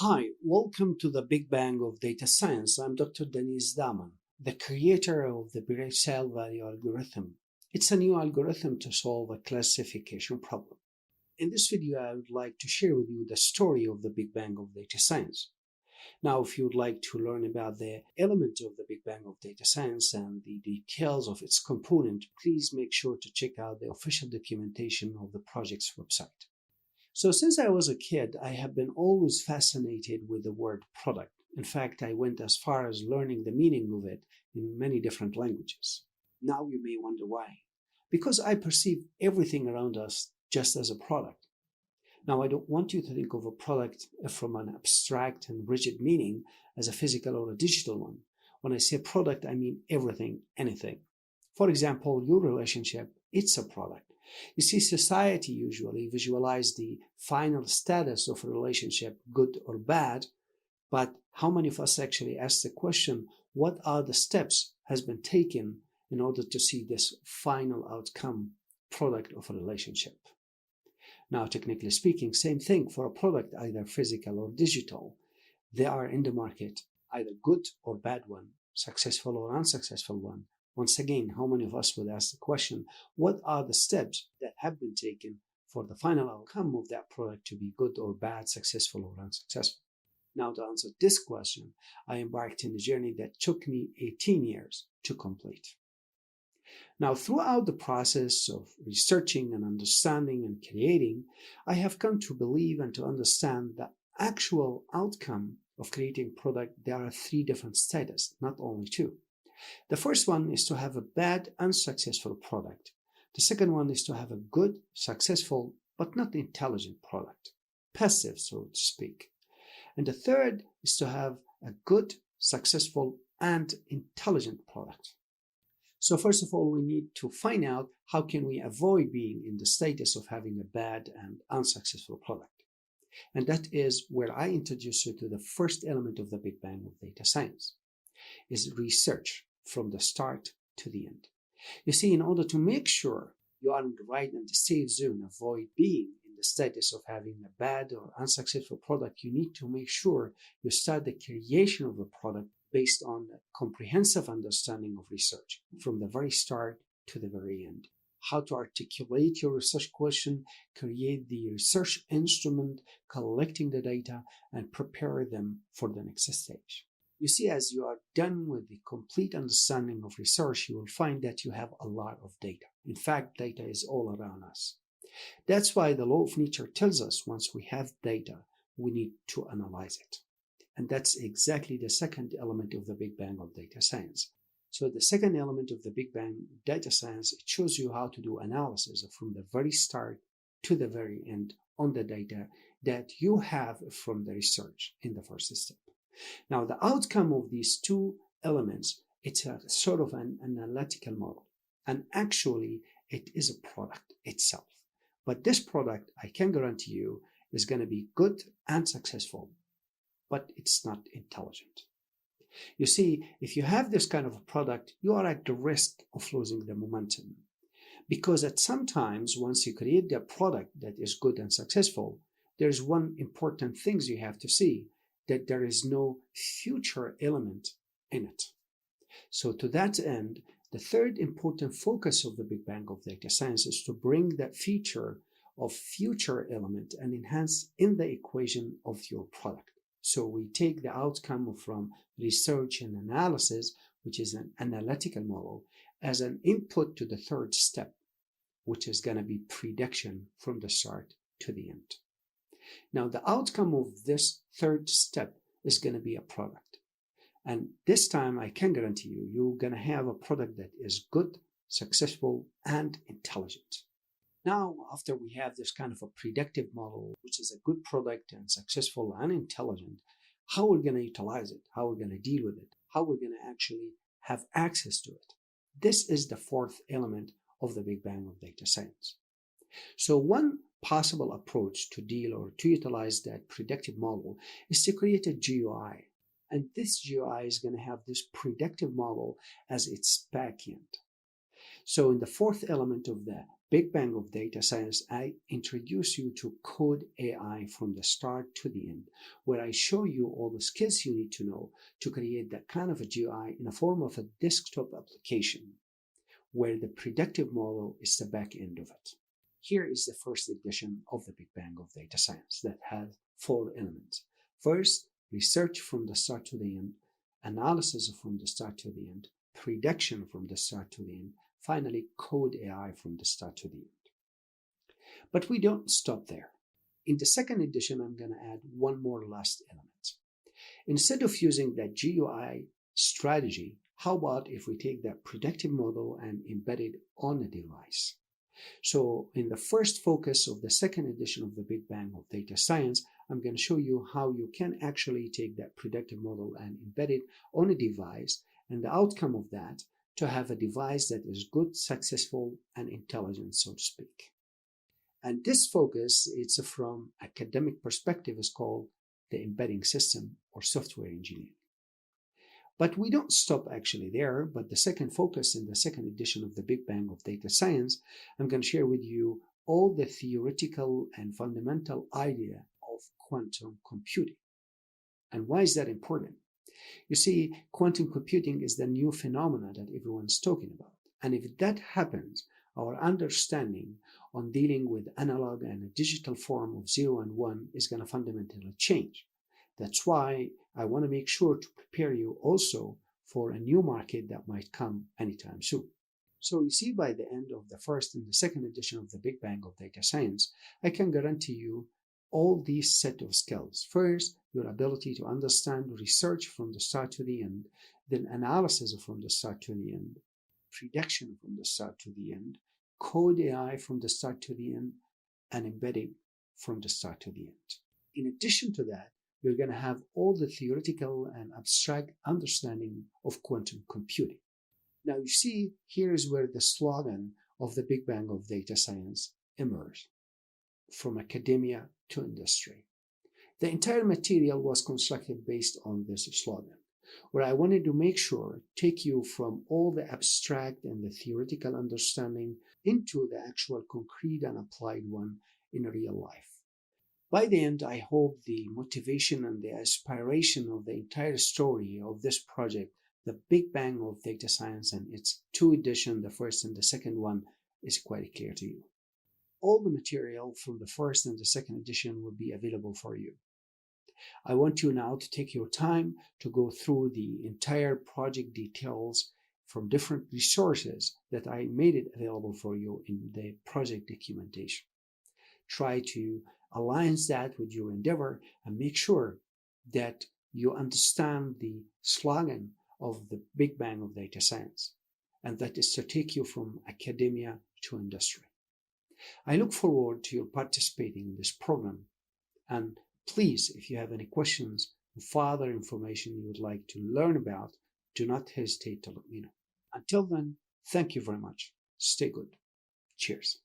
Hi, welcome to the Big Bang of Data Science. I'm Dr. Denise Daman, the creator of the Birech value algorithm. It's a new algorithm to solve a classification problem. In this video, I would like to share with you the story of the Big Bang of Data Science. Now, if you would like to learn about the elements of the Big Bang of Data Science and the details of its component, please make sure to check out the official documentation of the project's website. So since I was a kid, I have been always fascinated with the word product. In fact, I went as far as learning the meaning of it in many different languages. Now you may wonder why. Because I perceive everything around us just as a product. Now, I don't want you to think of a product from an abstract and rigid meaning as a physical or a digital one. When I say product, I mean everything, anything. For example, your relationship, it's a product. You see, society usually visualize the final status of a relationship, good or bad, but how many of us actually ask the question, what are the steps has been taken in order to see this final outcome product of a relationship? Now, technically speaking, same thing for a product, either physical or digital. They are in the market, either good or bad one, successful or unsuccessful one. Once again, how many of us would ask the question, what are the steps that have been taken for the final outcome of that product to be good or bad, successful or unsuccessful? Now, to answer this question, I embarked on a journey that took me 18 years to complete. Now, throughout the process of researching and understanding and creating, I have come to believe and to understand the actual outcome of creating product. There are three different status, not only two. The first one is to have a bad, unsuccessful product. The second one is to have a good, successful, but not intelligent product, passive, so to speak. And the third is to have a good, successful, and intelligent product. So first of all, we need to find out how can we avoid being in the status of having a bad and unsuccessful product. And that is where I introduce you to the first element of the Big Bang of data science, is research from the start to the end. You see, in order to make sure you are in the right and the safe zone, avoid being in the status of having a bad or unsuccessful product, you need to make sure you start the creation of a product based on a comprehensive understanding of research from the very start to the very end. How to articulate your research question, create the research instrument, collecting the data, and prepare them for the next stage. You see, as you are done with the complete understanding of research, you will find that you have a lot of data. In fact, data is all around us. That's why the law of nature tells us once we have data, we need to analyze it. And that's exactly the second element of the Big Bang of data science. So the second element of the Big Bang data science, it shows you how to do analysis from the very start to the very end on the data that you have from the research in the first step. Now, the outcome of these two elements, it's a sort of an analytical model. And actually, it is a product itself. But this product, I can guarantee you, is going to be good and successful, but it's not intelligent. You see, if you have this kind of a product, you are at the risk of losing the momentum. Because at some times, once you create a product that is good and successful, there's one important thing you have to see, that there is no future element in it. So to that end, the third important focus of the Big Bang of data science is to bring that feature of future element and enhance in the equation of your product. So we take the outcome from research and analysis, which is an analytical model, as an input to the third step, which is going to be prediction from the start to the end. Now, the outcome of this third step is going to be a product. And this time, I can guarantee you, you're going to have a product that is good, successful, and intelligent. Now, after we have this kind of a predictive model, which is a good product and successful and intelligent, how we're going to utilize it, how we're going to deal with it, how we're going to actually have access to it. This is the fourth element of the Big Bang of data science. So one possible approach to deal or to utilize that predictive model is to create a GUI. And this GUI is going to have this predictive model as its backend. So in the fourth element of the Big Bang of Data Science, I introduce you to Code AI from the start to the end, where I show you all the skills you need to know to create that kind of a GUI in the form of a desktop application, where the predictive model is the back end of it. Here is the first edition of the Big Bang of Data Science that has 4 elements. First, research from the start to the end, analysis from the start to the end, prediction from the start to the end, finally, Code AI from the start to the end. But we don't stop there. In the second edition, I'm going to add one more last element. Instead of using that GUI strategy, how about if we take that predictive model and embed it on a device? So in the first focus of the second edition of the Big Bang of Data Science, I'm going to show you how you can actually take that predictive model and embed it on a device, and the outcome of that to have a device that is good, successful, and intelligent, so to speak. And this focus, it's from academic perspective, is called the embedding system or software engineering. But we don't stop actually there, but the second focus in the second edition of the Big Bang of Data Science, I'm going to share with you all the theoretical and fundamental idea of quantum computing. And why is that important? You see, quantum computing is the new phenomenon that everyone's talking about. And if that happens, our understanding on dealing with analog and a digital form of 0 and 1 is going to fundamentally change. That's why I want to make sure to prepare you also for a new market that might come anytime soon. So you see, by the end of the first and the second edition of the Big Bang of Data Science, I can guarantee you all these set of skills. First, your ability to understand research from the start to the end, then analysis from the start to the end, prediction from the start to the end, Code AI from the start to the end, and embedding from the start to the end. In addition to that, you're going to have all the theoretical and abstract understanding of quantum computing. Now you see, here is where the slogan of the Big Bang of Data Science emerged, from academia to industry. The entire material was constructed based on this slogan, where I wanted to make sure take you from all the abstract and the theoretical understanding into the actual concrete and applied one in real life. By the end, I hope the motivation and the aspiration of the entire story of this project, the Big Bang of Data Science and its 2 editions, the first and the second one, is quite clear to you. All the material from the first and the second edition will be available for you. I want you now to take your time to go through the entire project details from different resources that I made it available for you in the project documentation. Try to align that with your endeavor and make sure that you understand the slogan of the Big Bang of Data Science, and that is to take you from academia to industry. I look forward to your participating in this program, and please, if you have any questions or further information you would like to learn about, do not hesitate to let me know. Until then, thank you very much. Stay good. Cheers.